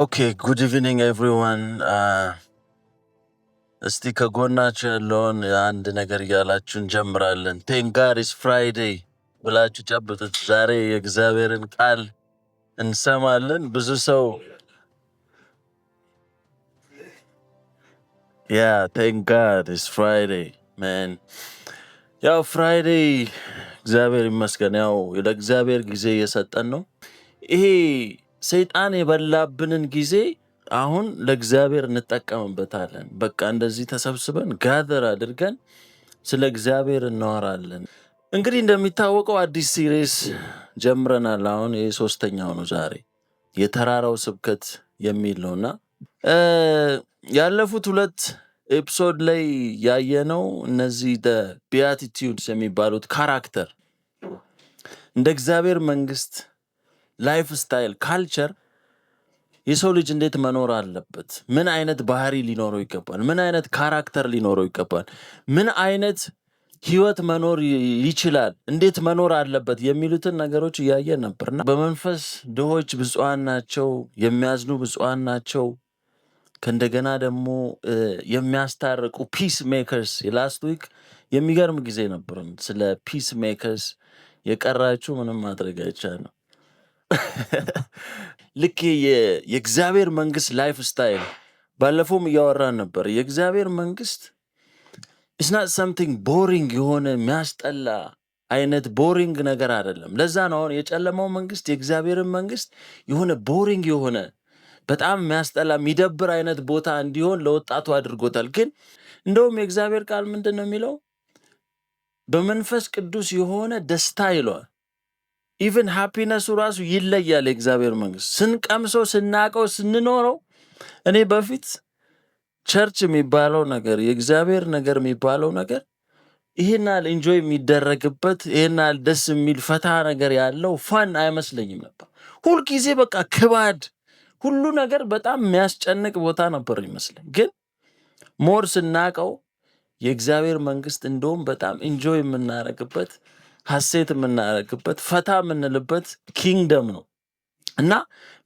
Okay, good evening everyone. እስቲ ከጎናችሁ ያለውን አንድ ነገር እያላችሁ እንጀምራለን። Thank God it's Friday ብላችሁ ጨብጡት። ዛሬ የእግዚአብሔርን ቃል እንሰማለን። ብዙ ሰው thank God it's Friday, man. ያው Friday እግዚአብሔር ይመስገን፣ ያው ለእግዚአብሔር ጊዜ እየሰጠን ነው። ይሄ ሰይጣን የበላብንን ጊዜ አሁን ለእግዚአብሔር እንጠቀምበታለን። በቃ እንደዚህ ተሰብስበን ጋዘር አድርገን ስለ እግዚአብሔር እናወራለን። እንግዲህ እንደሚታወቀው አዲስ ሲሪስ ጀምረናል። አሁን ይህ ሶስተኛው ነው። ዛሬ የተራራው ስብከት የሚል ነውና ያለፉት ሁለት ኤፒሶድ ላይ ያየነው እነዚህ ቢያቲቲዩድስ የሚባሉት ካራክተር እንደ እግዚአብሔር መንግስት ላይፍ ስታይል ካልቸር የሰው ልጅ እንዴት መኖር አለበት፣ ምን አይነት ባህሪ ሊኖረው ይገባል፣ ምን አይነት ካራክተር ሊኖረው ይገባል፣ ምን አይነት ህይወት መኖር ይችላል፣ እንዴት መኖር አለበት የሚሉትን ነገሮች እያየን ነበርና በመንፈስ ድሆች ብፁዓን ናቸው፣ የሚያዝኑ ብፁዓን ናቸው፣ ከእንደገና ደግሞ የሚያስታርቁ ፒስ ሜከርስ። የላስት ዊክ የሚገርም ጊዜ ነበርን ስለ ፒስ ሜከርስ። የቀራችሁ ምንም ማድረግ አይቻልም። ልክ የእግዚአብሔር መንግስት ላይፍ ስታይል ባለፈውም እያወራን ነበር። የእግዚአብሔር መንግስት ኢትስ ናት ሰምቲንግ ቦሪንግ የሆነ የሚያስጠላ አይነት ቦሪንግ ነገር አይደለም። ለዛ ነው አሁን የጨለማው መንግስት የእግዚአብሔርን መንግስት የሆነ ቦሪንግ የሆነ በጣም የሚያስጠላ የሚደብር አይነት ቦታ እንዲሆን ለወጣቱ አድርጎታል። ግን እንደውም የእግዚአብሔር ቃል ምንድን ነው የሚለው? በመንፈስ ቅዱስ የሆነ ደስታ ይለዋል። ኢቨን ሃፒነሱ ራሱ ይለያል። የእግዚአብሔር መንግስት ስንቀምሰው ስናቀው ስንኖረው። እኔ በፊት ቸርች የሚባለው ነገር የእግዚአብሔር ነገር የሚባለው ነገር ይሄናል ኢንጆይ የሚደረግበት ይሄናል ደስ የሚል ፈታ ነገር ያለው ፋን አይመስለኝም ነበር። ሁልጊዜ በቃ ክባድ ሁሉ ነገር በጣም የሚያስጨንቅ ቦታ ነበር ይመስለኝ። ግን ሞር ስናቀው የእግዚአብሔር መንግስት እንደውም በጣም ኢንጆይ የምናረግበት ሐሴት የምናረግበት ፈታ የምንልበት ኪንግደም ነው እና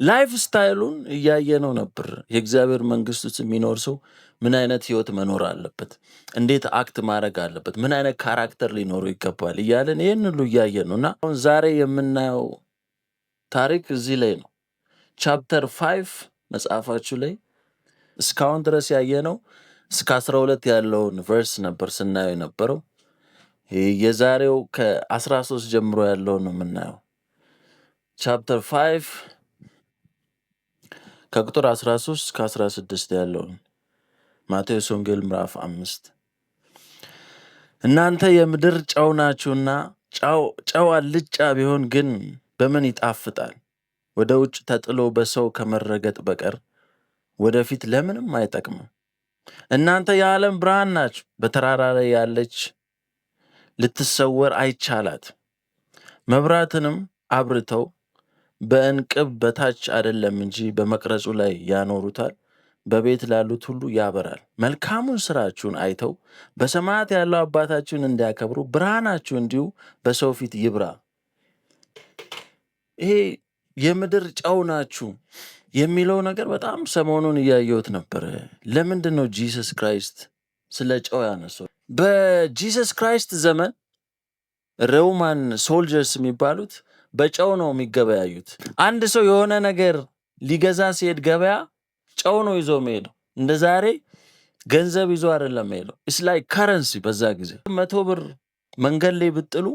ላይፍ ስታይሉን እያየነው ነበር። የእግዚአብሔር መንግስት ውስጥ የሚኖር ሰው ምን አይነት ህይወት መኖር አለበት፣ እንዴት አክት ማድረግ አለበት፣ ምን አይነት ካራክተር ሊኖረው ይገባል እያለን ይህን ሁሉ እያየን ነው እና አሁን ዛሬ የምናየው ታሪክ እዚህ ላይ ነው። ቻፕተር 5 መጽሐፋችሁ ላይ እስካሁን ድረስ ያየነው እስከ 12 ያለውን ቨርስ ነበር ስናየው የነበረው። የዛሬው ከ13 ጀምሮ ያለው ነው የምናየው። ቻፕተር 5 ከቁጥር 13 እስከ 16 ያለውን ማቴዎስ ወንጌል ምዕራፍ 5 እናንተ የምድር ጨው ናችሁና ጨው አልጫ ቢሆን ግን በምን ይጣፍጣል? ወደ ውጭ ተጥሎ በሰው ከመረገጥ በቀር ወደፊት ለምንም አይጠቅምም። እናንተ የዓለም ብርሃን ናችሁ። በተራራ ላይ ያለች ልትሰወር አይቻላት። መብራትንም አብርተው በእንቅብ በታች አይደለም እንጂ በመቅረጹ ላይ ያኖሩታል፣ በቤት ላሉት ሁሉ ያበራል። መልካሙን ስራችሁን አይተው በሰማያት ያለው አባታችሁን እንዲያከብሩ ብርሃናችሁ እንዲሁ በሰው ፊት ይብራ። ይሄ የምድር ጨው ናችሁ የሚለው ነገር በጣም ሰሞኑን እያየሁት ነበር። ለምንድን ነው ጂሰስ ክራይስት ስለ ጨው ያነሳው? በጂሰስ ክራይስት ዘመን ሮማን ሶልጀርስ የሚባሉት በጨው ነው የሚገበያዩት። አንድ ሰው የሆነ ነገር ሊገዛ ሲሄድ ገበያ ጨው ነው ይዞ መሄደው። እንደ ዛሬ ገንዘብ ይዞ አይደለም መሄደው። ኢትስ ላይክ ከረንሲ። በዛ ጊዜ 100 ብር መንገድ ላይ ብጥሉ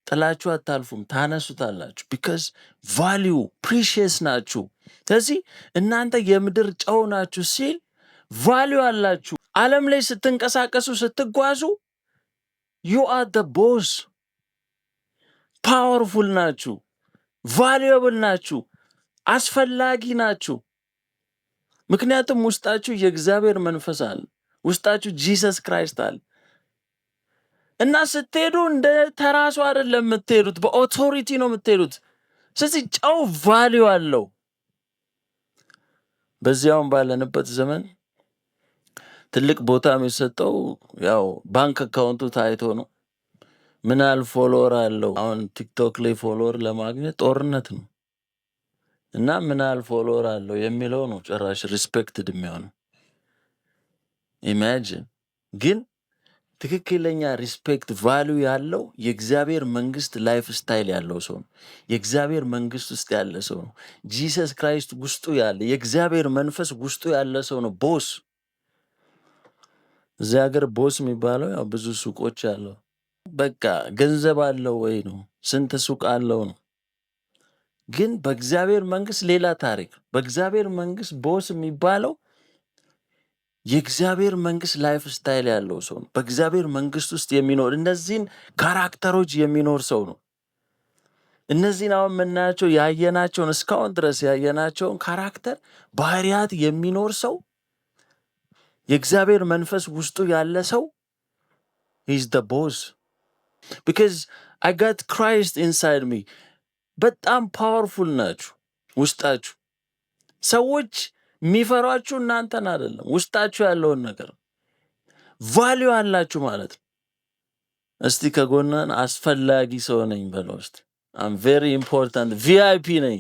ጥላችሁ አታልፉም፣ ታነሱታላችሁ። ቢካዝ ቫሊዩ ፕሪሺየስ ናችሁ። ስለዚህ እናንተ የምድር ጨው ናችሁ ሲል ቫሊዩ አላችሁ። ዓለም ላይ ስትንቀሳቀሱ ስትጓዙ ዩ አር ደ ቦስ፣ ፓወርፉል ናችሁ፣ ቫሊዩብል ናችሁ፣ አስፈላጊ ናችሁ። ምክንያቱም ውስጣችሁ የእግዚአብሔር መንፈስ አለ፣ ውስጣችሁ ጂሰስ ክራይስት አለ እና ስትሄዱ እንደ ተራሱ አይደለም የምትሄዱት፣ በኦቶሪቲ ነው የምትሄዱት። ስለዚህ ጨው ቫሊዩ አለው። በዚያውም ባለንበት ዘመን ትልቅ ቦታ የሚሰጠው ያው ባንክ አካውንቱ ታይቶ ነው። ምን ያህል ፎሎወር አለው? አሁን ቲክቶክ ላይ ፎሎወር ለማግኘት ጦርነት ነው እና ምን ያህል ፎሎወር አለው የሚለው ነው ጭራሽ ሪስፔክትድ የሚሆነው። ኢማጂን። ግን ትክክለኛ ሪስፔክት ቫሉ ያለው የእግዚአብሔር መንግስት ላይፍ ስታይል ያለው ሰው ነው። የእግዚአብሔር መንግስት ውስጥ ያለ ሰው ነው። ጂሰስ ክራይስት ውስጡ ያለ የእግዚአብሔር መንፈስ ውስጡ ያለ ሰው ነው። ቦስ እዚህ ሀገር ቦስ የሚባለው ያው ብዙ ሱቆች አለው፣ በቃ ገንዘብ አለው ወይ ነው፣ ስንት ሱቅ አለው ነው። ግን በእግዚአብሔር መንግስት ሌላ ታሪክ። በእግዚአብሔር መንግስት ቦስ የሚባለው የእግዚአብሔር መንግስት ላይፍ ስታይል ያለው ሰው ነው። በእግዚአብሔር መንግስት ውስጥ የሚኖር እነዚህን ካራክተሮች የሚኖር ሰው ነው። እነዚህን አሁን የምናያቸው ያየናቸውን እስካሁን ድረስ ያየናቸውን ካራክተር ባህሪያት የሚኖር ሰው የእግዚአብሔር መንፈስ ውስጡ ያለ ሰው is the boss because I got Christ inside me። በጣም ፓወርፉል ናችሁ ውስጣችሁ። ሰዎች የሚፈሯችሁ እናንተን አይደለም፣ ውስጣችሁ ያለውን ነገር ቫልዩ አላችሁ ማለት ነው። እስቲ ከጎናን አስፈላጊ ሰው ነኝ በለው እስቲ። I'm very important VIP ነኝ።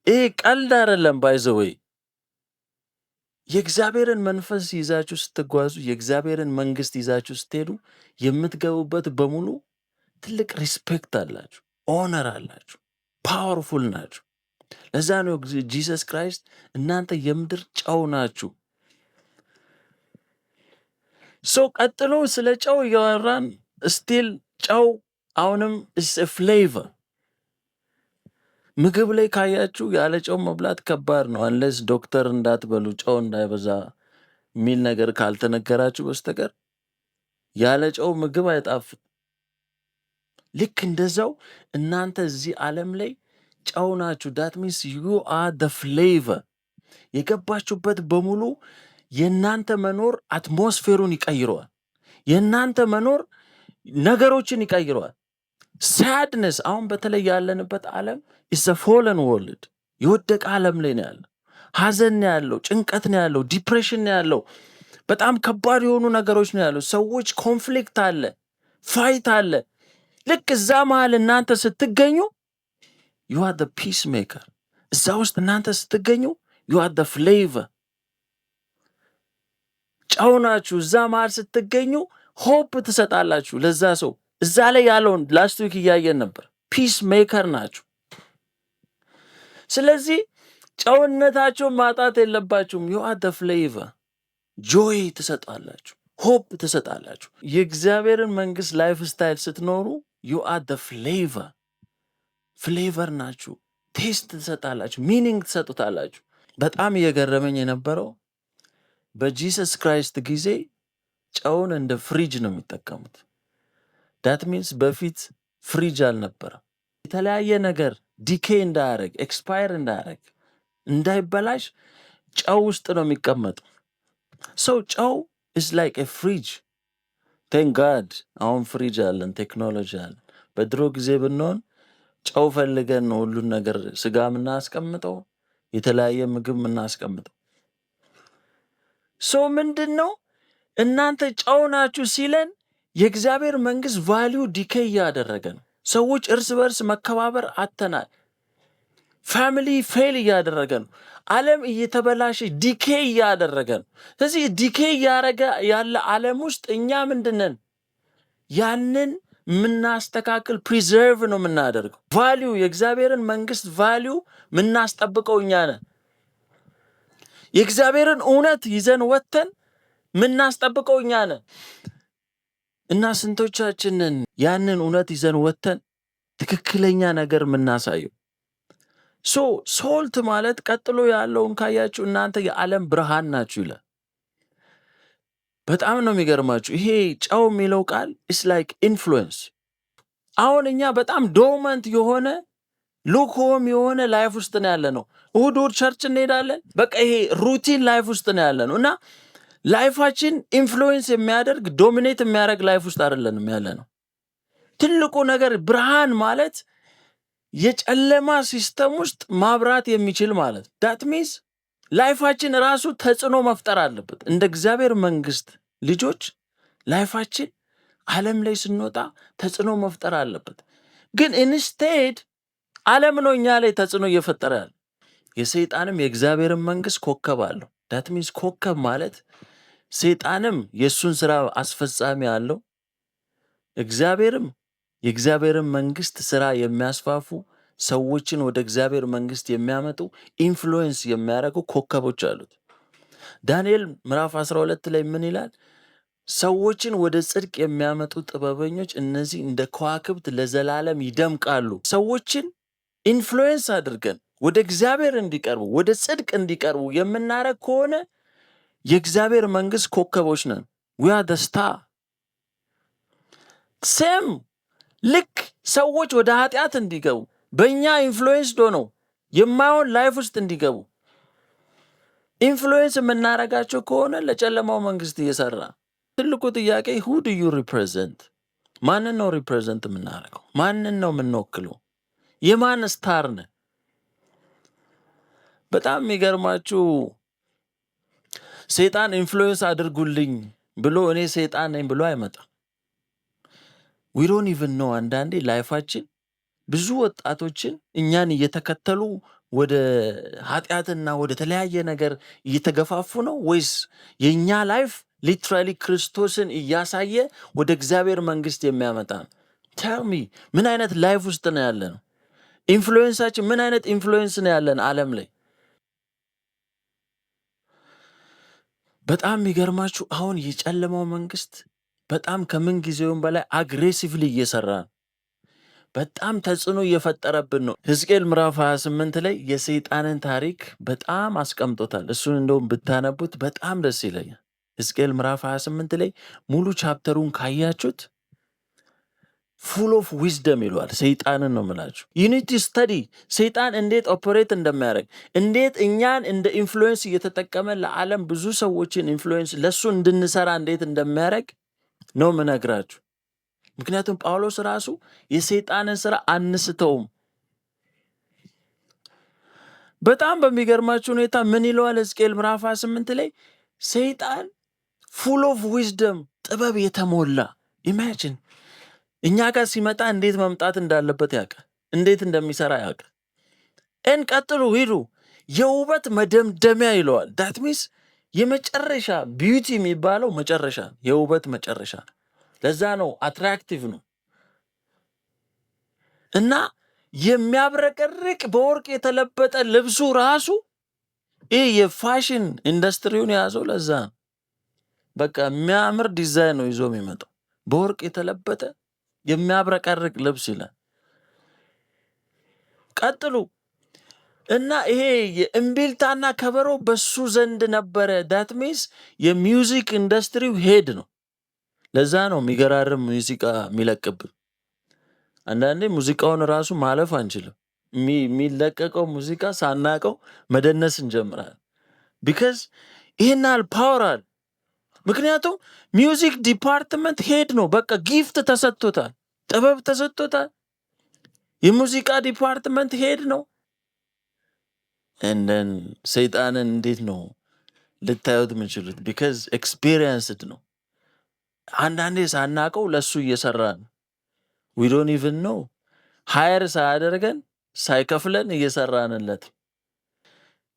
ይሄ ቀልድ አይደለም። ባይ ዘ ዌይ የእግዚአብሔርን መንፈስ ይዛችሁ ስትጓዙ፣ የእግዚአብሔርን መንግስት ይዛችሁ ስትሄዱ የምትገቡበት በሙሉ ትልቅ ሪስፔክት አላችሁ፣ ኦነር አላችሁ፣ ፓወርፉል ናችሁ። ለዛ ነው ጂሰስ ክራይስት እናንተ የምድር ጨው ናችሁ። ሰው ቀጥሎ ስለ ጨው እያወራን ስቲል ጨው አሁንም is a flavor። ምግብ ላይ ካያችሁ ያለ ጨው መብላት ከባድ ነው። አንለስ ዶክተር እንዳትበሉ ጨው እንዳይበዛ የሚል ነገር ካልተነገራችሁ በስተቀር ያለ ጨው ምግብ አይጣፍጥ። ልክ እንደዛው እናንተ እዚህ ዓለም ላይ ጨው ናችሁ። that means you are the flavor። የገባችሁበት በሙሉ የእናንተ መኖር አትሞስፌሩን ይቀይረዋል። የእናንተ መኖር ነገሮችን ይቀይረዋል። ሳድነስ አሁን በተለይ ያለንበት ዓለም is a fallen world። የወደቀ ዓለም ላይ ነው ያለው። ሐዘን ነው ያለው፣ ጭንቀት ነው ያለው፣ ዲፕሬሽን ነው ያለው፣ በጣም ከባድ የሆኑ ነገሮች ነው ያለው። ሰዎች ኮንፍሊክት አለ፣ ፋይት አለ። ልክ እዛ መሃል እናንተ ስትገኙ you are the peacemaker። እዛ ውስጥ እናንተ ስትገኙ you are the flavor። ጨው ናችሁ። እዛ መሃል ስትገኙ ሆፕ ትሰጣላችሁ ለዛ ሰው። እዛ ላይ ያለውን ላስት ዊክ እያየን ነበር። ፒስ ሜከር ናችሁ። ስለዚህ ጨውነታችሁን ማጣት የለባችሁም። you are the flavor። ጆይ ትሰጣላችሁ፣ ሆፕ ትሰጣላችሁ። የእግዚአብሔርን መንግስት ላይፍ ስታይል ስትኖሩ you are the flavor። ፍሌቨር ናችሁ። ቴስት ትሰጣላችሁ፣ ሚኒንግ ትሰጡታላችሁ። በጣም እየገረመኝ የነበረው በጂሰስ ክራይስት ጊዜ ጨውን እንደ ፍሪጅ ነው የሚጠቀሙት። ዳት ሚንስ በፊት ፍሪጅ አልነበረም። የተለያየ ነገር ዲኬ እንዳያረግ፣ ኤክስፓየር እንዳያረግ፣ እንዳይበላሽ ጨው ውስጥ ነው የሚቀመጡ። ሰው ጨው is like a fridge። ቴንክ ጋድ አሁን ፍሪጅ አለን፣ ቴክኖሎጂ አለን። በድሮ ጊዜ ብንሆን ጨው ፈልገን ነው ሁሉን ነገር ስጋ ምናስቀምጠው፣ የተለያየ ምግብ ምናስቀምጠው። ሰው ምንድን ነው እናንተ ጨው ናችሁ ሲለን የእግዚአብሔር መንግስት ቫሊዩ ዲኬ እያደረገ ነው። ሰዎች እርስ በርስ መከባበር አተናል። ፋሚሊ ፌል እያደረገ ነው። ዓለም እየተበላሸ ዲኬ እያደረገ ነው። ስለዚህ ዲኬ እያደረገ ያለ ዓለም ውስጥ እኛ ምንድነን? ያንን ምናስተካክል ፕሪዘርቭ ነው የምናደርገው። ቫሊዩ የእግዚአብሔርን መንግስት ቫሊዩ ምናስጠብቀው እኛ ነን። የእግዚአብሔርን እውነት ይዘን ወጥተን ምናስጠብቀው እኛ ነን። እና ስንቶቻችንን ያንን እውነት ይዘን ወጥተን ትክክለኛ ነገር ምናሳየው? ሶልት ማለት ቀጥሎ ያለውን ካያችሁ እናንተ የዓለም ብርሃን ናችሁ ይላል። በጣም ነው የሚገርማችሁ። ይሄ ጨው የሚለው ቃል is like influence። አሁን እኛ በጣም ዶርመንት የሆነ ሉክሆም የሆነ ላይፍ ውስጥ ነው ያለ ነው። እሑድ ቸርች እንሄዳለን። በቃ ይሄ ሩቲን ላይፍ ውስጥ ነው ያለ ነው እና ላይፋችን ኢንፍሉዌንስ የሚያደርግ ዶሚኔት የሚያደርግ ላይፍ ውስጥ አይደለንም ያለ ነው። ትልቁ ነገር ብርሃን ማለት የጨለማ ሲስተም ውስጥ ማብራት የሚችል ማለት ዳት ሚንስ ላይፋችን ራሱ ተጽዕኖ መፍጠር አለበት። እንደ እግዚአብሔር መንግስት ልጆች ላይፋችን ዓለም ላይ ስንወጣ ተጽዕኖ መፍጠር አለበት። ግን ኢንስቴድ ዓለም ነው እኛ ላይ ተጽዕኖ እየፈጠረ ያለ። የሰይጣንም የእግዚአብሔርን መንግስት ኮከብ አለው። ዳት ሚንስ ኮከብ ማለት ሰይጣንም የእሱን ስራ አስፈጻሚ አለው፣ እግዚአብሔርም የእግዚአብሔርን መንግስት ስራ የሚያስፋፉ ሰዎችን ወደ እግዚአብሔር መንግስት የሚያመጡ ኢንፍሉዌንስ የሚያደርጉ ኮከቦች አሉት። ዳንኤል ምዕራፍ 12 ላይ ምን ይላል? ሰዎችን ወደ ጽድቅ የሚያመጡ ጥበበኞች እነዚህ እንደ ከዋክብት ለዘላለም ይደምቃሉ። ሰዎችን ኢንፍሉዌንስ አድርገን ወደ እግዚአብሔር እንዲቀርቡ ወደ ጽድቅ እንዲቀርቡ የምናረግ ከሆነ የእግዚአብሔር መንግስት ኮከቦች ነን። ዊ አር ዘ ስታር። ሴም ልክ ሰዎች ወደ ኃጢአት እንዲገቡ በእኛ ኢንፍሉዌንስድ ሆነው የማይሆን ላይፍ ውስጥ እንዲገቡ ኢንፍሉዌንስ የምናረጋቸው ከሆነ ለጨለማው መንግስት እየሰራ። ትልቁ ጥያቄ who do you represent? ማንን ነው ሪፕሬዘንት የምናረገው? ማንን ነው የምንወክለው? የማን ስታር ነን? በጣም የሚገርማችሁ ሰይጣን ኢንፍሉዌንስ አድርጉልኝ ብሎ እኔ ሰይጣን ነኝ ብሎ አይመጣም። we don't even know። አንዳንዴ ላይፋችን ብዙ ወጣቶችን እኛን እየተከተሉ ወደ ኃጢአትና ወደ ተለያየ ነገር እየተገፋፉ ነው ወይስ የኛ ላይፍ ሊትራሊ ክርስቶስን እያሳየ ወደ እግዚአብሔር መንግስት የሚያመጣ ነው? ቴል ሚ ምን አይነት ላይፍ ውስጥ ነው ያለነው? ኢንፍሉዌንሳችን ምን አይነት ኢንፍሉዌንስ ነው ያለን ዓለም ላይ? በጣም የሚገርማችሁ አሁን የጨለማው መንግስት በጣም ከምን ጊዜውም በላይ አግሬሲቭሊ እየሰራ ነው። በጣም ተጽዕኖ እየፈጠረብን ነው። ሕዝቅኤል ምዕራፍ 28 ላይ የሰይጣንን ታሪክ በጣም አስቀምጦታል። እሱን እንደውም ብታነቡት በጣም ደስ ይለኛል። ሕዝቅኤል ምዕራፍ 28 ላይ ሙሉ ቻፕተሩን ካያችሁት ፉል ኦፍ ዊዝደም ይለዋል። ሰይጣንን ነው የምላችሁ። ዩኒቲ ስተዲ ሰይጣን እንዴት ኦፐሬት እንደሚያደርግ እንዴት እኛን እንደ ኢንፍሉዌንስ እየተጠቀመ ለዓለም ብዙ ሰዎችን ኢንፍሉዌንስ ለእሱ እንድንሰራ እንዴት እንደሚያደርግ ነው ምነግራችሁ። ምክንያቱም ጳውሎስ ራሱ የሰይጣንን ስራ አንስተውም። በጣም በሚገርማችሁ ሁኔታ ምን ይለዋል ሕዝቅኤል ምዕራፍ 28 ላይ ሰይጣን ፉል ኦፍ ዊዝደም ጥበብ የተሞላ ኢማጂን እኛ ጋር ሲመጣ እንዴት መምጣት እንዳለበት ያውቃል፣ እንዴት እንደሚሰራ ያውቃል። ቀጥሉ ሂዱ የውበት መደምደሚያ ይለዋል። ዳት ሚንስ የመጨረሻ ቢዩቲ የሚባለው መጨረሻ የውበት መጨረሻ። ለዛ ነው አትራክቲቭ ነው እና የሚያብረቀርቅ በወርቅ የተለበጠ ልብሱ ራሱ ይህ የፋሽን ኢንዱስትሪውን የያዘው ለዛ ነው። በቃ የሚያምር ዲዛይን ነው ይዞ የሚመጣው በወርቅ የተለበጠ የሚያብረቀርቅ ልብስ ይላል። ቀጥሉ እና ይሄ የእምቢልታና ከበሮ በሱ ዘንድ ነበረ። ዳት ሚንስ የሚውዚክ ኢንዱስትሪው ሄድ ነው። ለዛ ነው የሚገራርም ሙዚቃ የሚለቅብን። አንዳንዴ ሙዚቃውን ራሱ ማለፍ አንችልም። የሚለቀቀው ሙዚቃ ሳናቀው መደነስ እንጀምራለን። ቢካዝ ይህናል ፓወራል። ምክንያቱም ሚውዚክ ዲፓርትመንት ሄድ ነው። በቃ ጊፍት ተሰጥቶታል፣ ጥበብ ተሰጥቶታል። የሙዚቃ ዲፓርትመንት ሄድ ነው። እንደን ሰይጣንን እንዴት ነው ልታዩት የምችሉት? ቢካዝ ኤክስፔሪየንስድ ነው። አንዳንዴ ሳናቀው ለሱ እየሰራን ዊ ዶንት ኢቭን ኖ ሃየር ሳያደርገን ሳይከፍለን እየሰራንለት።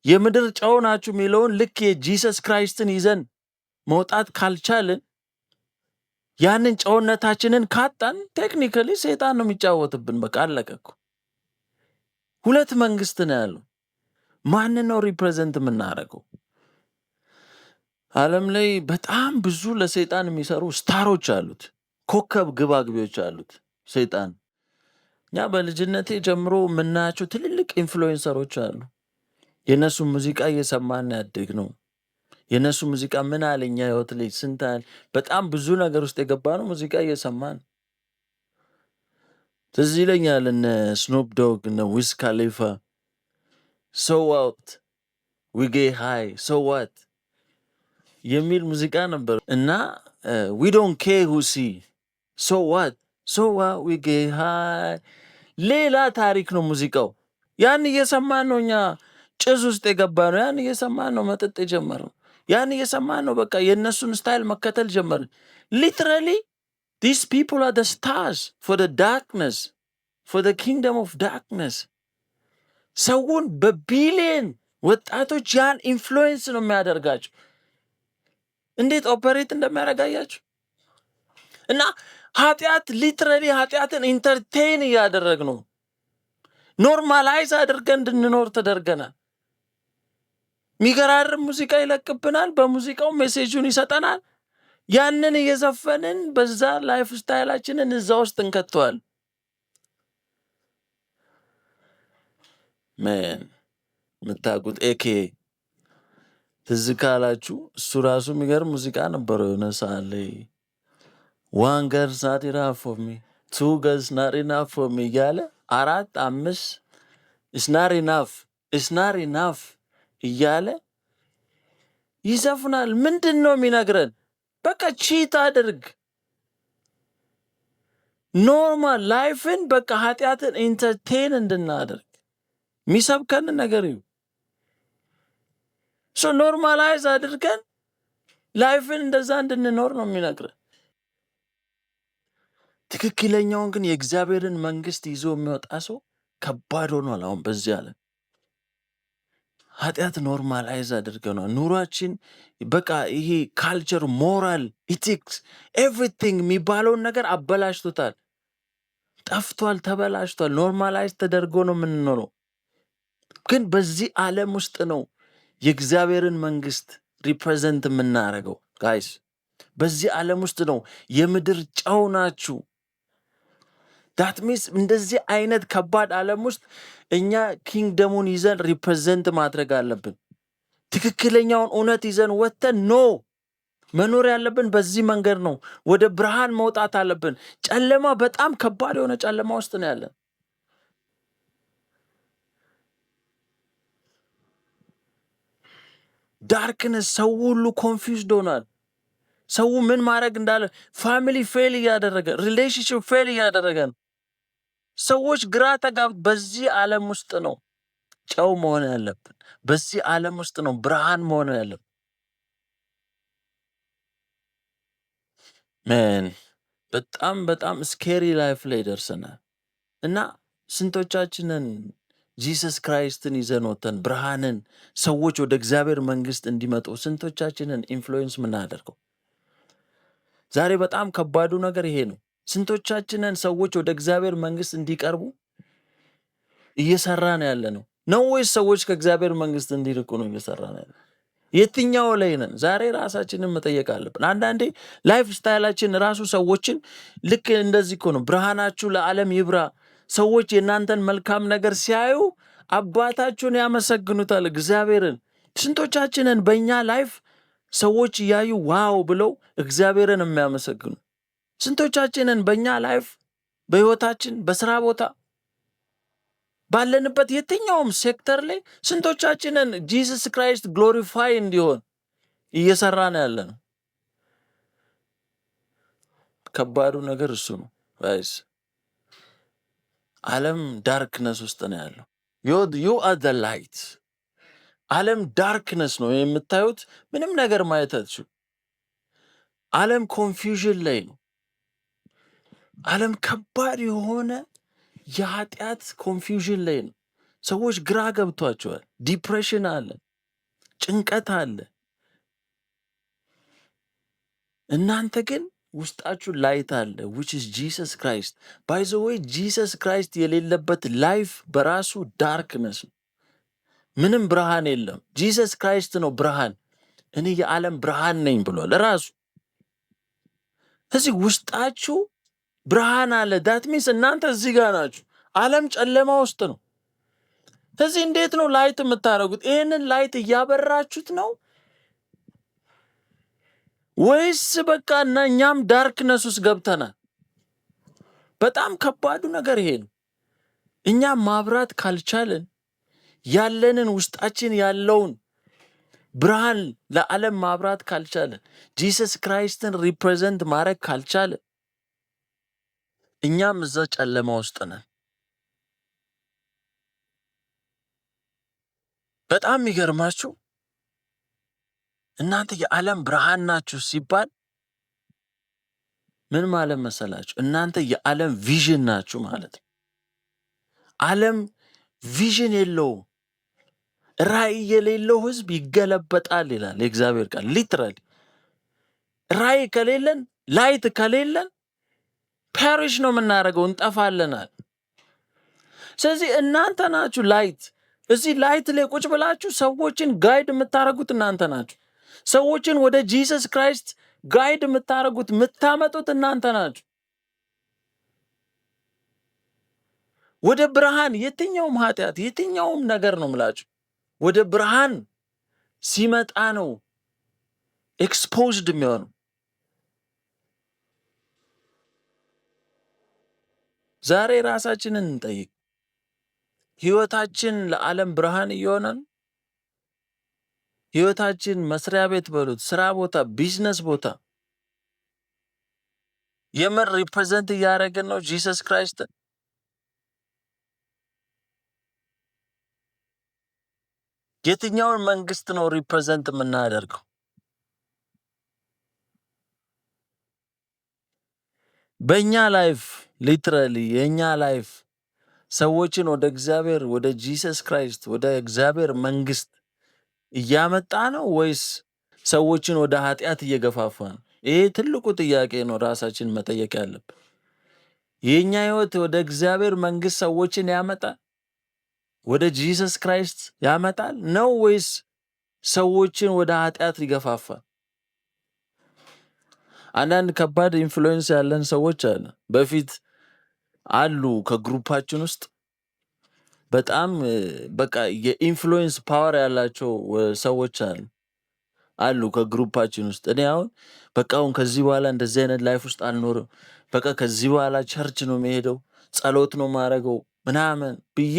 የምድር ጨው ናችሁ የሚለውን ልክ የጂሰስ ክራይስትን ይዘን መውጣት ካልቻልን ያንን ጨውነታችንን ካጣን ቴክኒካሊ ሰይጣን ነው የሚጫወትብን። በቃ አለቀ እኮ። ሁለት መንግስት ነው ያለው። ማንን ነው ሪፕሬዘንት የምናደርገው? ዓለም ላይ በጣም ብዙ ለሰይጣን የሚሰሩ ስታሮች አሉት፣ ኮከብ ግባግቢዎች አሉት ሰይጣን። እኛ በልጅነቴ ጀምሮ የምናያቸው ትልልቅ ኢንፍሉዌንሰሮች አሉ። የእነሱ ሙዚቃ እየሰማን ያደግ ነው። የእነሱ ሙዚቃ ምን አለኛ ህይወት ላይ ስንታል በጣም ብዙ ነገር ውስጥ የገባ ነው ሙዚቃ እየሰማን። ትዝ ይለኛል እነ ስኖፕ ዶግ እነ ዊዝ ካሊፋ ሶ ዋት ዊ ጌት ሃይ ሶ ዋት የሚል ሙዚቃ ነበር እና ዊ ዶንት ኬር ሁ ሲ ሶ ዋት ዊ ጌት ሃይ ሌላ ታሪክ ነው ሙዚቃው። ያን እየሰማን ነው እኛ ጭስ ውስጥ የገባ ነው። ያን እየሰማን ነው መጠጥ የጀመረው። ያን እየሰማን ነው በቃ የእነሱን ስታይል መከተል ጀመርን። ሊትራሊ these people are the stars for the darkness, for the kingdom of darkness. ሰውን በቢሊየን ወጣቶች ያን ኢንፍሉዌንስ ነው የሚያደርጋቸው። እንዴት ኦፐሬት እንደሚያደርጋያቸው እና ኃጢአት ሊትራሊ ኃጢአትን ኢንተርቴን እያደረግ ነው። ኖርማላይዝ አድርገን እንድንኖር ተደርገናል። የሚገራርም ሙዚቃ ይለቅብናል። በሙዚቃው ሜሴጁን ይሰጠናል። ያንን እየዘፈንን በዛ ላይፍ ስታይላችንን እዛ ውስጥ እንከተዋል። ሜን የምታውቁት ኤኬ ትዝ ካላችሁ እሱ ራሱ የሚገርም ሙዚቃ ነበረው። የሆነ ሰዓት ላይ ዋን ገርስ ናት ኢናፍ ፎር ሚ ቱ ገርስ ናት ኢናፍ ፎር ሚ እያለ 4 5 ኢስናር ኢናፍ እያለ ይዘፍናል። ምንድን ነው የሚነግረን? በቃ ቺት አድርግ፣ ኖርማል ላይፍን በቃ ኃጢአትን ኢንተርቴን እንድናደርግ የሚሰብከንን ነገር እዩ። ኖርማላይዝ አድርገን ላይፍን እንደዛ እንድንኖር ነው የሚነግረን። ትክክለኛውን ግን የእግዚአብሔርን መንግስት ይዞ የሚወጣ ሰው ከባድ ሆኗል። አሁን በዚህ አለ ኃጢአት ኖርማላይዝ አድርገናል። ኑሯችን በቃ ይሄ ካልቸር፣ ሞራል፣ ኢቲክስ ኤቭሪቲንግ የሚባለውን ነገር አበላሽቶታል። ጠፍቷል፣ ተበላሽቷል። ኖርማላይዝ ተደርጎ ነው የምንኖረው። ግን በዚህ ዓለም ውስጥ ነው የእግዚአብሔርን መንግስት ሪፕሬዘንት የምናደርገው። ጋይስ በዚህ ዓለም ውስጥ ነው የምድር ጨው ናችሁ። ዳት ሚንስ እንደዚህ አይነት ከባድ ዓለም ውስጥ እኛ ኪንግደሙን ይዘን ሪፕሬዘንት ማድረግ አለብን። ትክክለኛውን እውነት ይዘን ወጥተን መኖር ያለብን በዚህ መንገድ ነው። ወደ ብርሃን መውጣት አለብን። ጨለማ በጣም ከባድ የሆነ ጨለማ ውስጥ ነው ያለን። ዳርክነስ፣ ሰው ሁሉ ኮንፊውዝድ ሆኗል። ሰው ምን ማድረግ እንዳለ ፋሚሊ ፌል እያደረገ፣ ሪሌሽንሽፕ ፌል እያደረገ ነው። ሰዎች ግራ ተጋብ። በዚህ ዓለም ውስጥ ነው ጨው መሆን ያለብን። በዚህ ዓለም ውስጥ ነው ብርሃን መሆን ያለብን። ሜን በጣም በጣም ስኬሪ ላይፍ ላይ ደርሰናል እና ስንቶቻችንን ጂሰስ ክራይስትን ይዘን ወተን ብርሃንን ሰዎች ወደ እግዚአብሔር መንግስት እንዲመጡ ስንቶቻችንን ኢንፍሉዌንስ ምናደርገው? ዛሬ በጣም ከባዱ ነገር ይሄ ነው። ስንቶቻችንን ሰዎች ወደ እግዚአብሔር መንግስት እንዲቀርቡ እየሰራን ያለ ነው ወይስ ሰዎች ከእግዚአብሔር መንግስት እንዲርቁ ነው እየሰራን ያለ? የትኛው ላይ ነን? ዛሬ ራሳችንን መጠየቅ አለብን። አንዳንዴ ላይፍ ስታይላችን ራሱ ሰዎችን ልክ እንደዚህ እኮ ነው። ብርሃናችሁ ለዓለም ይብራ። ሰዎች የእናንተን መልካም ነገር ሲያዩ አባታችሁን ያመሰግኑታል፣ እግዚአብሔርን። ስንቶቻችንን በእኛ ላይፍ ሰዎች እያዩ ዋው ብለው እግዚአብሔርን የሚያመሰግኑ? ስንቶቻችንን በእኛ ላይፍ በህይወታችን፣ በስራ ቦታ፣ ባለንበት የትኛውም ሴክተር ላይ ስንቶቻችንን ጂሰስ ክራይስት ግሎሪፋይ እንዲሆን እየሰራን ያለ ነው? ከባዱ ነገር እሱ ነው ጋይስ። ዓለም ዳርክነስ ውስጥ ነው ያለው። ዩ አር ዘ ላይት። ዓለም ዳርክነስ ነው የምታዩት። ምንም ነገር ማየት አትችሉ። ዓለም ኮንፊውዥን ላይ ነው። ዓለም ከባድ የሆነ የኃጢአት ኮንፊውዥን ላይ ነው። ሰዎች ግራ ገብቷቸዋል። ዲፕሬሽን አለ፣ ጭንቀት አለ። እናንተ ግን ውስጣችሁ ላይት አለ which is Jesus Christ. by the way Jesus Christ የሌለበት ላይፍ በራሱ ዳርክነስ ነው። ምንም ብርሃን የለም። ጂሰስ ክራይስት ነው ብርሃን። እኔ የዓለም ብርሃን ነኝ ብሏል ራሱ። እዚህ ውስጣችሁ ብርሃን አለ። ዳት ሚንስ እናንተ እዚህ ጋር ናችሁ። ዓለም ጨለማ ውስጥ ነው። እዚህ እንዴት ነው ላይት የምታደርጉት? ይህንን ላይት እያበራችሁት ነው ወይስ በቃ እና እኛም ዳርክነስ ውስጥ ገብተናል? በጣም ከባዱ ነገር ይሄ ነው። እኛ ማብራት ካልቻለን፣ ያለንን ውስጣችን ያለውን ብርሃን ለዓለም ማብራት ካልቻለን፣ ጂሰስ ክራይስትን ሪፕሬዘንት ማድረግ ካልቻለን፣ እኛም እዛ ጨለማ ውስጥ ነን። በጣም የሚገርማችሁ እናንተ የዓለም ብርሃን ናችሁ ሲባል ምን ማለት መሰላችሁ? እናንተ የዓለም ቪዥን ናችሁ ማለት ነው። ዓለም ቪዥን የለውም። ራእይ የሌለው ህዝብ ይገለበጣል ይላል የእግዚአብሔር ቃል። ሊትራሊ ራእይ ከሌለን፣ ላይት ከሌለን ፔሪሽ ነው የምናደርገው፣ እንጠፋለናል። ስለዚህ እናንተ ናችሁ ላይት። እዚህ ላይት ላይ ቁጭ ብላችሁ ሰዎችን ጋይድ የምታደርጉት እናንተ ናችሁ። ሰዎችን ወደ ጂሰስ ክራይስት ጋይድ የምታደርጉት የምታመጡት እናንተ ናችሁ። ወደ ብርሃን የትኛውም ኃጢአት የትኛውም ነገር ነው ምላችሁ ወደ ብርሃን ሲመጣ ነው ኤክስፖዝድ የሚሆነው። ዛሬ ራሳችንን እንጠይቅ። ህይወታችን ለዓለም ብርሃን እየሆነ ነው? ህይወታችን መስሪያ ቤት በሉት፣ ስራ ቦታ፣ ቢዝነስ ቦታ የምር ሪፕሬዘንት እያደረግን ነው ጂሰስ ክራይስትን? የትኛውን መንግስት ነው ሪፕሬዘንት የምናደርገው? በእኛ ላይፍ ሊትራሊ የእኛ ላይፍ ሰዎችን ወደ እግዚአብሔር ወደ ጂሰስ ክራይስት ወደ እግዚአብሔር መንግስት እያመጣ ነው ወይስ ሰዎችን ወደ ኃጢአት እየገፋፋ ነው? ይሄ ትልቁ ጥያቄ ነው ራሳችን መጠየቅ ያለብን። የእኛ ህይወት ወደ እግዚአብሔር መንግስት ሰዎችን ያመጣል? ወደ ጂሰስ ክራይስት ያመጣል ነው ወይስ ሰዎችን ወደ ኃጢአት ይገፋፋል? አንዳንድ ከባድ ኢንፍሉዌንስ ያለን ሰዎች አለ በፊት አሉ ከግሩፓችን ውስጥ በጣም በቃ የኢንፍሉዌንስ ፓወር ያላቸው ሰዎች አሉ ከግሩፓችን ውስጥ። እኔ አሁን በቃ አሁን ከዚህ በኋላ እንደዚህ አይነት ላይፍ ውስጥ አልኖርም፣ በቃ ከዚህ በኋላ ቸርች ነው የሚሄደው፣ ጸሎት ነው ማረገው ምናምን ብዬ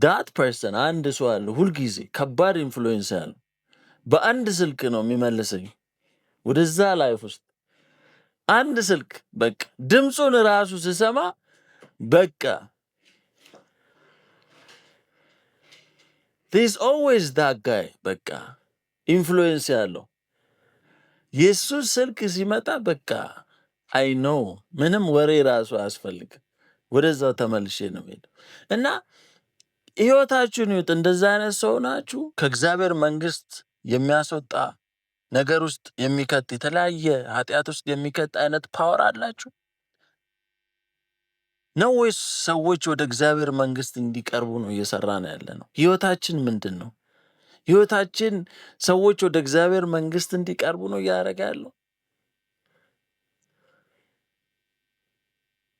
ዳት ፐርሰን አንድ ሰው አለ ሁልጊዜ ከባድ ኢንፍሉዌንስ ያለው በአንድ ስልክ ነው የሚመልሰኝ ወደዛ ላይፍ ውስጥ። አንድ ስልክ በቃ ድምፁን ራሱ ስሰማ በቃ there's always that guy በቃ ኢንፍሉዌንስ ያለው የሱስ ስልክ ሲመጣ በቃ አይ ኖ ምንም ወሬ ራሱ አያስፈልግም፣ ወደዛው ተመልሼ ነው የምሄደው። እና ህይወታችሁን ይሁት እንደዛ አይነት ሰው ናችሁ? ከእግዚአብሔር መንግስት የሚያስወጣ ነገር ውስጥ የሚከት የተለያየ ኃጢአት ውስጥ የሚከት አይነት ፓወር አላችሁ ነው ወይስ ሰዎች ወደ እግዚአብሔር መንግስት እንዲቀርቡ ነው እየሰራን ያለ ነው? ህይወታችን ምንድን ነው? ህይወታችን ሰዎች ወደ እግዚአብሔር መንግስት እንዲቀርቡ ነው እያደረገ ያለው?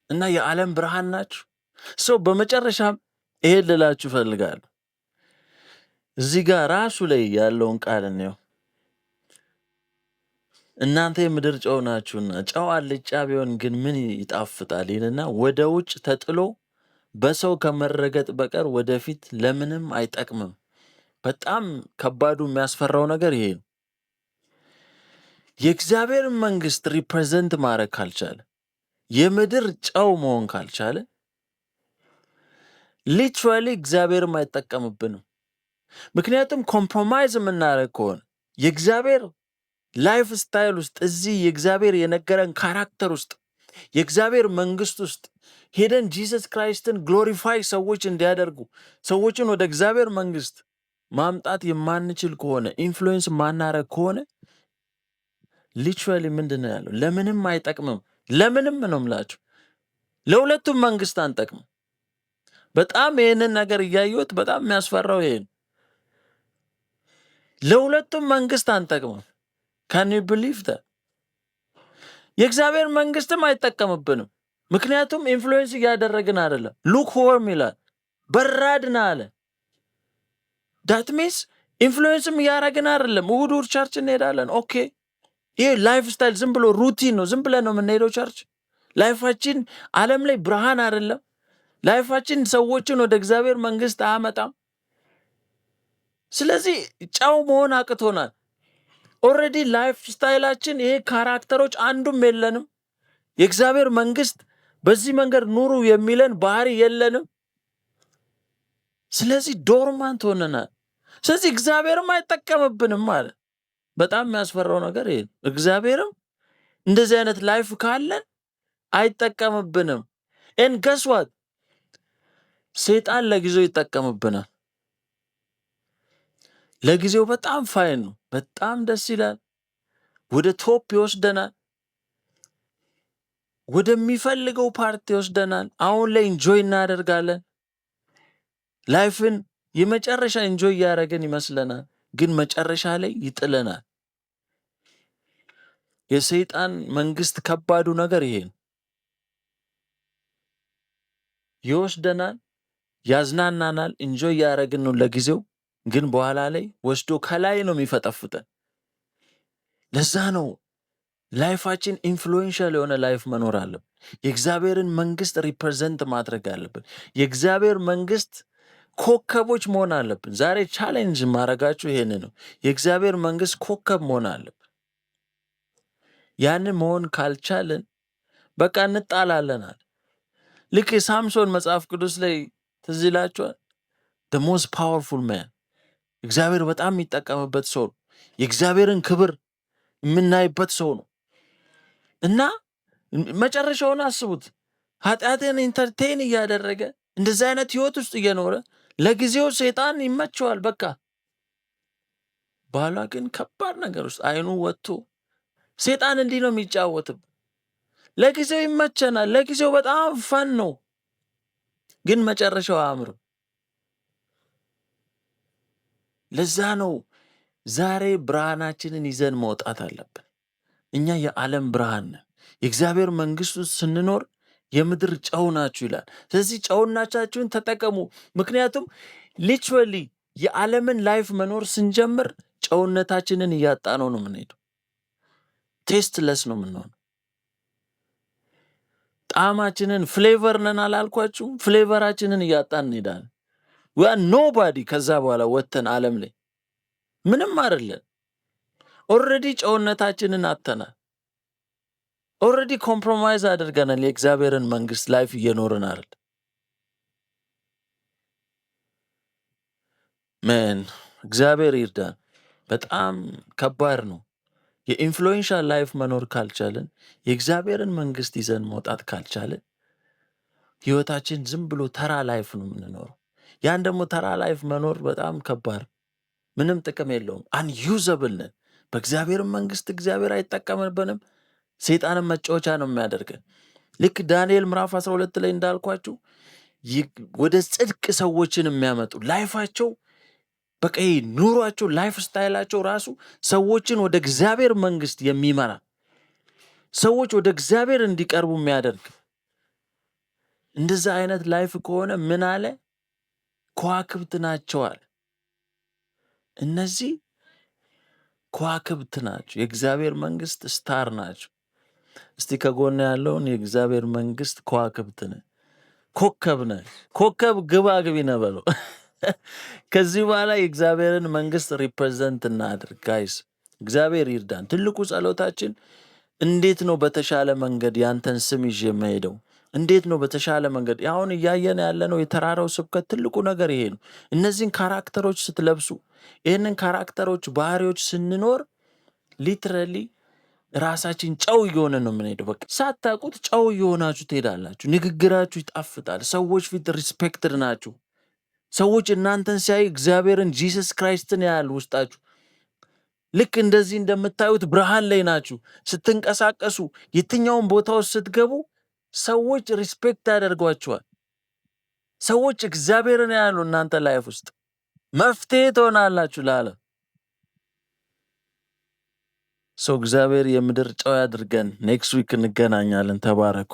እና የዓለም ብርሃን ናችሁ። ሰው በመጨረሻም ይሄን ልላችሁ እፈልጋለሁ። እዚህ ጋር ራሱ ላይ ያለውን ቃል ነው እናንተ የምድር ጨው ናችሁና ጨው አልጫ ቢሆን ግን ምን ይጣፍጣል ይልና ወደ ውጭ ተጥሎ በሰው ከመረገጥ በቀር ወደፊት ለምንም አይጠቅምም። በጣም ከባዱ የሚያስፈራው ነገር ይሄ ነው። የእግዚአብሔር መንግስት ሪፕሬዘንት ማድረግ ካልቻለ፣ የምድር ጨው መሆን ካልቻለ ሊትራሊ እግዚአብሔርም አይጠቀምብንም። ምክንያቱም ኮምፕሮማይዝ የምናደርግ ከሆነ የእግዚአብሔር ላይፍ ስታይል ውስጥ እዚህ የእግዚአብሔር የነገረን ካራክተር ውስጥ የእግዚአብሔር መንግስት ውስጥ ሄደን ጂሰስ ክራይስትን ግሎሪፋይ ሰዎች እንዲያደርጉ ሰዎችን ወደ እግዚአብሔር መንግስት ማምጣት የማንችል ከሆነ ኢንፍሉዌንስ ማናረግ ከሆነ ሊትራሊ ምንድን ነው ያለው? ለምንም አይጠቅምም። ለምንም ነው የምላችሁ፣ ለሁለቱም መንግስት አንጠቅምም። በጣም ይህንን ነገር እያየሁት በጣም የሚያስፈራው ይሄ ነው። ለሁለቱም መንግስት አንጠቅምም። ካን ዩ ቢሊቭ ዳት? የእግዚአብሔር መንግስትም አይጠቀምብንም። ምክንያቱም ኢንፍሉዌንስ እያደረግን አይደለም። ሉክ ሆርም ይላል፣ በራድና አለ። ዳት ሚንስ ኢንፍሉዌንስም እያደረግን አይደለም። እሑድ እሑድ ቸርች እንሄዳለን። ኦኬ፣ ይህ ላይፍ ስታይል ዝም ብሎ ሩቲን ነው። ዝም ብለን ነው የምንሄደው ቸርች። ላይፋችን ዓለም ላይ ብርሃን አይደለም። ላይፋችን ሰዎችን ወደ እግዚአብሔር መንግስት አያመጣም። ስለዚህ ጨው መሆን አቅቶናል። ኦልሬዲ ላይፍ ስታይላችን ይሄ ካራክተሮች አንዱም የለንም። የእግዚአብሔር መንግስት በዚህ መንገድ ኑሩ የሚለን ባህሪ የለንም። ስለዚህ ዶርማንት ሆነናል። ስለዚህ እግዚአብሔርም አይጠቀምብንም ማለት በጣም የሚያስፈራው ነገር ይሄ ነው። እግዚአብሔርም እንደዚህ አይነት ላይፍ ካለን አይጠቀምብንም። ኤን ገስዋት ሰይጣን ለጊዜው ይጠቀምብናል። ለጊዜው በጣም ፋይን ነው፣ በጣም ደስ ይላል፣ ወደ ቶፕ ይወስደናል፣ ወደሚፈልገው ፓርቲ ይወስደናል። አሁን ላይ ኢንጆይ እናደርጋለን። ላይፍን የመጨረሻ ኢንጆይ እያደረገን ይመስለናል፣ ግን መጨረሻ ላይ ይጥለናል። የሰይጣን መንግስት ከባዱ ነገር ይሄ ነው። ይወስደናል፣ ያዝናናናል፣ ኢንጆይ እያደረግን ነው ለጊዜው፣ ግን በኋላ ላይ ወስዶ ከላይ ነው የሚፈጠፍጠን። ለዛ ነው ላይፋችን ኢንፍሉዌንሻል የሆነ ላይፍ መኖር አለብን። የእግዚአብሔርን መንግስት ሪፕሬዘንት ማድረግ አለብን። የእግዚአብሔር መንግስት ኮከቦች መሆን አለብን። ዛሬ ቻሌንጅ ማድረጋችሁ ይሄን ነው። የእግዚአብሔር መንግስት ኮከብ መሆን አለብን። ያንን መሆን ካልቻልን በቃ እንጣላለናል። ልክ የሳምሶን መጽሐፍ ቅዱስ ላይ ትዝ ይላችኋል። the most powerful man እግዚአብሔር በጣም የሚጠቀምበት ሰው ነው። የእግዚአብሔርን ክብር የምናይበት ሰው ነው እና መጨረሻውን አስቡት። ኃጢአትን ኢንተርቴን እያደረገ እንደዚህ አይነት ህይወት ውስጥ እየኖረ ለጊዜው ሰይጣን ይመቸዋል። በቃ ባሏ ግን ከባድ ነገር ውስጥ አይኑ ወጥቶ ሰይጣን እንዲህ ነው የሚጫወትም። ለጊዜው ይመቸናል፣ ለጊዜው በጣም ፈን ነው፣ ግን መጨረሻው አያምርም። ለዛ ነው ዛሬ ብርሃናችንን ይዘን መውጣት አለብን። እኛ የዓለም ብርሃን ነን። የእግዚአብሔር መንግስት ውስጥ ስንኖር የምድር ጨው ናችሁ ይላል። ስለዚህ ጨውናቻችሁን ተጠቀሙ። ምክንያቱም ሊትራሊ የዓለምን ላይፍ መኖር ስንጀምር ጨውነታችንን እያጣ ነው የምንሄደው። ቴስትለስ ነው የምንሆነው። ጣዕማችንን ፍሌቨር ነን አላልኳችሁ? ፍሌቨራችንን እያጣን እንሄዳለን። ኖባዲ ከዛ በኋላ ወጥተን ዓለም ላይ ምንም አይደለን። ኦልሬዲ ጨውነታችንን አጥተናል። ኦልሬዲ ኮምፕሮማይዝ አድርገናል። የእግዚአብሔርን መንግስት ላይፍ እየኖርን አይደል? ምን እግዚአብሔር ይርዳን። በጣም ከባድ ነው። የኢንፍሉዌንሻል ላይፍ መኖር ካልቻለን፣ የእግዚአብሔርን መንግስት ይዘን መውጣት ካልቻለን፣ ህይወታችን ዝም ብሎ ተራ ላይፍ ነው የምንኖረው። ያን ደግሞ ተራ ላይፍ መኖር በጣም ከባድ፣ ምንም ጥቅም የለውም። አንዩዘብል ነን። በእግዚአብሔር መንግስት እግዚአብሔር አይጠቀምብንም። ሰይጣንን መጫወቻ ነው የሚያደርገን። ልክ ዳንኤል ምዕራፍ 12 ላይ እንዳልኳችሁ ወደ ጽድቅ ሰዎችን የሚያመጡ ላይፋቸው በቃ ኑሯቸው ላይፍ ስታይላቸው ራሱ ሰዎችን ወደ እግዚአብሔር መንግስት የሚመራ ሰዎች ወደ እግዚአብሔር እንዲቀርቡ የሚያደርግ እንደዛ አይነት ላይፍ ከሆነ ምን አለ? ከዋክብት ናቸዋል። እነዚህ ከዋክብት ናቸው። የእግዚአብሔር መንግስት ስታር ናቸው። እስቲ ከጎን ያለውን የእግዚአብሔር መንግስት ከዋክብት ነህ፣ ኮከብ ነህ፣ ኮከብ ግባ ግቢ ነህ በለው። ከዚህ በኋላ የእግዚአብሔርን መንግስት ሪፕሬዘንት እናድርግ ጋይስ። እግዚአብሔር ይርዳን። ትልቁ ጸሎታችን እንዴት ነው በተሻለ መንገድ ያንተን ስም ይዤ የምሄደው? እንዴት ነው በተሻለ መንገድ? አሁን እያየን ያለነው የተራራው ስብከት ትልቁ ነገር ይሄ ነው። እነዚህን ካራክተሮች ስትለብሱ፣ ይህንን ካራክተሮች ባህሪዎች ስንኖር ሊትራሊ ራሳችን ጨው እየሆነ ነው የምንሄደው። በቃ ሳታውቁት ጨው እየሆናችሁ ትሄዳላችሁ። ንግግራችሁ ይጣፍጣል። ሰዎች ፊት ሪስፔክትድ ናችሁ። ሰዎች እናንተን ሲያይ እግዚአብሔርን ጂሰስ ክራይስትን ያህል ውስጣችሁ ልክ እንደዚህ እንደምታዩት ብርሃን ላይ ናችሁ። ስትንቀሳቀሱ፣ የትኛውን ቦታ ውስጥ ስትገቡ ሰዎች ሪስፔክት ያደርጓቸዋል። ሰዎች እግዚአብሔርን ያህሉ እናንተ ላይፍ ውስጥ መፍትሄ ትሆናላችሁ ለዓለም። ሰው እግዚአብሔር የምድር ጨው ያድርገን። ኔክስት ዊክ እንገናኛለን። ተባረኩ።